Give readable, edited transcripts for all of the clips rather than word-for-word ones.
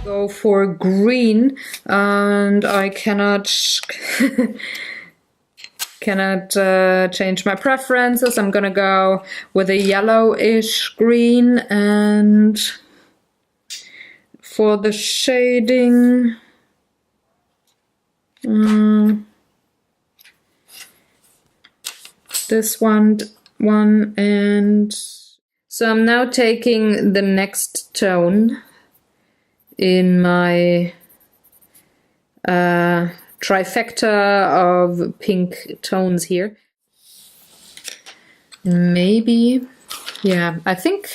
Go for green, and I cannot change my preferences. I'm gonna go with a yellowish green, and for the shading, this one, and so I'm now taking the next tone in my trifecta of pink tones here. Maybe, yeah, I think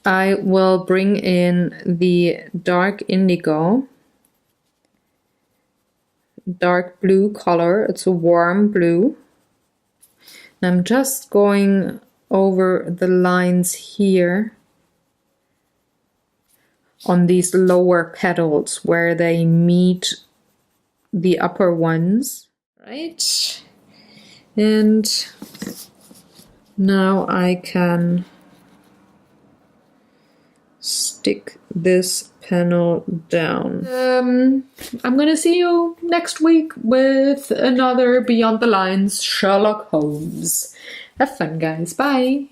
I will bring in the dark indigo, dark blue color. It's a warm blue. And I'm just going over the lines here on these lower petals where they meet the upper ones, right? And now I can stick this panel down. I'm gonna see you next week with another Beyond the Lines Sherlock Holmes. Have fun, guys. Bye.